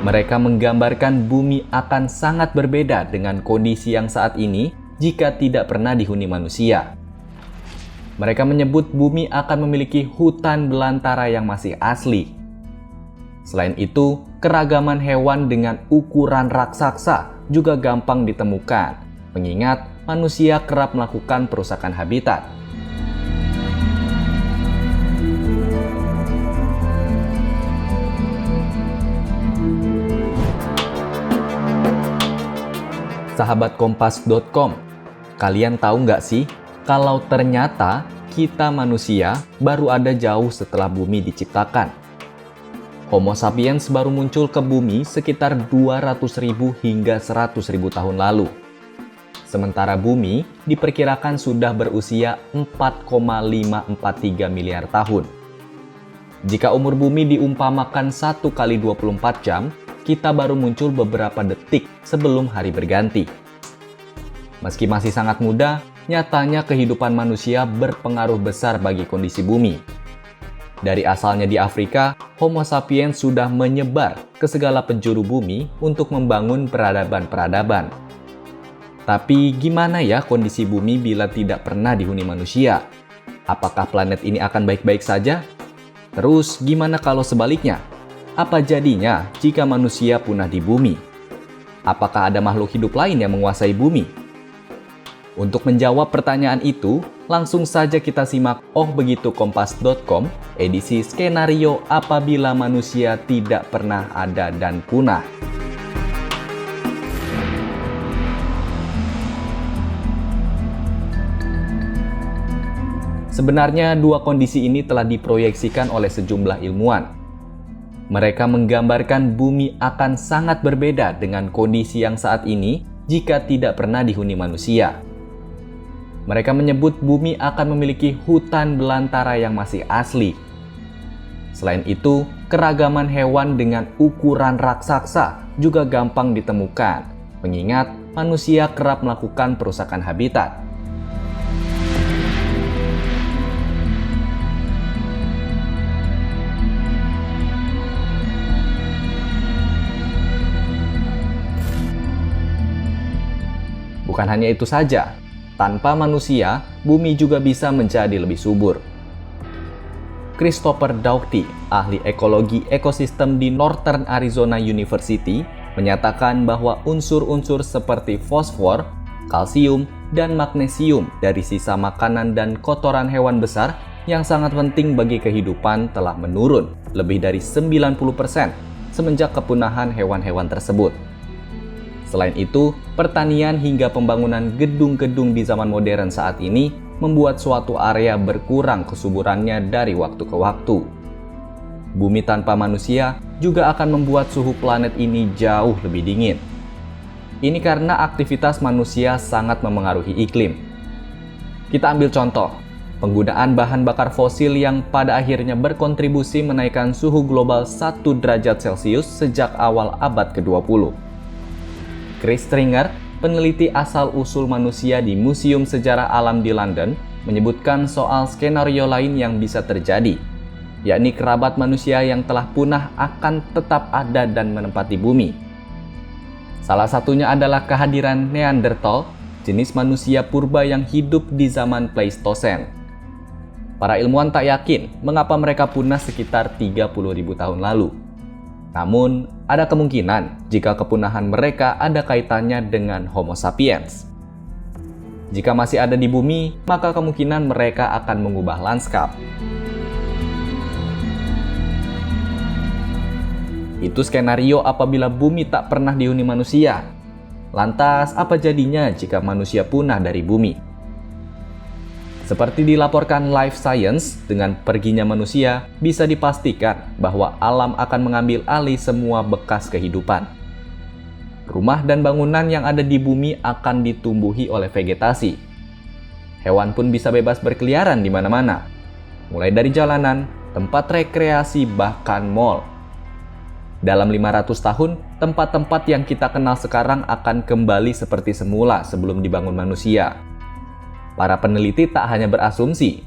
Mereka menggambarkan bumi akan sangat berbeda dengan kondisi yang saat ini jika tidak pernah dihuni manusia. Mereka menyebut bumi akan memiliki hutan belantara yang masih asli. Selain itu, keragaman hewan dengan ukuran raksasa juga gampang ditemukan, mengingat manusia kerap melakukan perusakan habitat. Sahabat Kompas.com, kalian tahu nggak sih kalau ternyata kita manusia baru ada jauh setelah bumi diciptakan? Homo sapiens baru muncul ke bumi sekitar 200.000 hingga 100.000 tahun lalu. Sementara bumi diperkirakan sudah berusia 4,543 miliar tahun. Jika umur bumi diumpamakan 1 kali 24 jam, kita baru muncul beberapa detik sebelum hari berganti. Meski masih sangat muda, nyatanya kehidupan manusia berpengaruh besar bagi kondisi bumi. Dari asalnya di Afrika, Homo sapiens sudah menyebar ke segala penjuru bumi untuk membangun peradaban-peradaban. Tapi gimana ya kondisi bumi bila tidak pernah dihuni manusia? Apakah planet ini akan baik-baik saja? Terus gimana kalau sebaliknya? Apa jadinya jika manusia punah di bumi? Apakah ada makhluk hidup lain yang menguasai bumi? Untuk menjawab pertanyaan itu, langsung saja kita simak Oh Begitu Kompas.com, edisi skenario apabila manusia tidak pernah ada dan punah. Sebenarnya dua kondisi ini telah diproyeksikan oleh sejumlah ilmuwan. Mereka menggambarkan bumi akan sangat berbeda dengan kondisi yang saat ini jika tidak pernah dihuni manusia. Mereka menyebut bumi akan memiliki hutan belantara yang masih asli. Selain itu, keragaman hewan dengan ukuran raksasa juga gampang ditemukan, mengingat manusia kerap melakukan perusakan habitat. Bukan hanya itu saja, tanpa manusia, bumi juga bisa menjadi lebih subur. Christopher Doughty, ahli ekologi ekosistem di Northern Arizona University, menyatakan bahwa unsur-unsur seperti fosfor, kalsium, dan magnesium dari sisa makanan dan kotoran hewan besar yang sangat penting bagi kehidupan telah menurun lebih dari 90% semenjak kepunahan hewan-hewan tersebut. Selain itu, pertanian hingga pembangunan gedung-gedung di zaman modern saat ini membuat suatu area berkurang kesuburannya dari waktu ke waktu. Bumi tanpa manusia juga akan membuat suhu planet ini jauh lebih dingin. Ini karena aktivitas manusia sangat memengaruhi iklim. Kita ambil contoh, penggunaan bahan bakar fosil yang pada akhirnya berkontribusi menaikkan suhu global 1 derajat Celcius sejak awal abad ke-20. Chris Stringer, peneliti asal-usul manusia di Museum Sejarah Alam di London, menyebutkan soal skenario lain yang bisa terjadi, yakni kerabat manusia yang telah punah akan tetap ada dan menempati bumi. Salah satunya adalah kehadiran Neanderthal, jenis manusia purba yang hidup di zaman Pleistosen. Para ilmuwan tak yakin mengapa mereka punah sekitar 30.000 tahun lalu. Namun, ada kemungkinan jika kepunahan mereka ada kaitannya dengan Homo sapiens. Jika masih ada di bumi, maka kemungkinan mereka akan mengubah lanskap. Itu skenario apabila bumi tak pernah dihuni manusia. Lantas, apa jadinya jika manusia punah dari bumi? Seperti dilaporkan Life Science, dengan perginya manusia, bisa dipastikan bahwa alam akan mengambil alih semua bekas kehidupan. Rumah dan bangunan yang ada di bumi akan ditumbuhi oleh vegetasi. Hewan pun bisa bebas berkeliaran di mana-mana, mulai dari jalanan, tempat rekreasi, bahkan mal. Dalam 500 tahun, tempat-tempat yang kita kenal sekarang akan kembali seperti semula sebelum dibangun manusia. Para peneliti tak hanya berasumsi.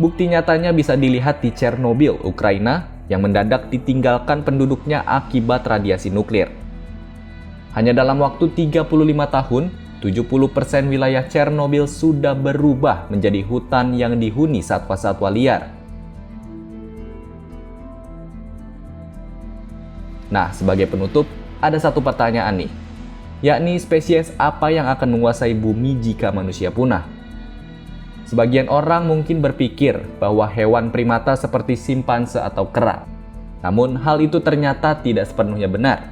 Bukti nyatanya bisa dilihat di Chernobyl, Ukraina, yang mendadak ditinggalkan penduduknya akibat radiasi nuklir. Hanya dalam waktu 35 tahun, 70% wilayah Chernobyl sudah berubah menjadi hutan yang dihuni satwa-satwa liar. Nah, sebagai penutup, ada satu pertanyaan nih, yakni spesies apa yang akan menguasai bumi jika manusia punah? Sebagian orang mungkin berpikir bahwa hewan primata seperti simpanse atau kera. Namun, hal itu ternyata tidak sepenuhnya benar.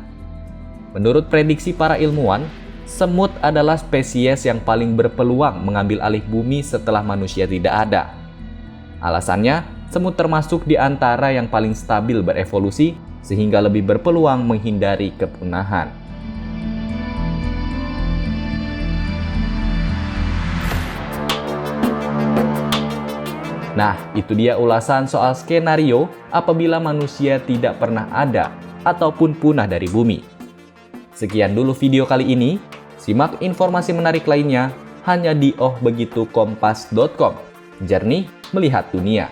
Menurut prediksi para ilmuwan, semut adalah spesies yang paling berpeluang mengambil alih bumi setelah manusia tidak ada. Alasannya, semut termasuk di antara yang paling stabil berevolusi sehingga lebih berpeluang menghindari kepunahan. Nah, itu dia ulasan soal skenario apabila manusia tidak pernah ada ataupun punah dari bumi. Sekian dulu video kali ini. Simak informasi menarik lainnya hanya di ohbegitukompas.com. Jernih melihat dunia.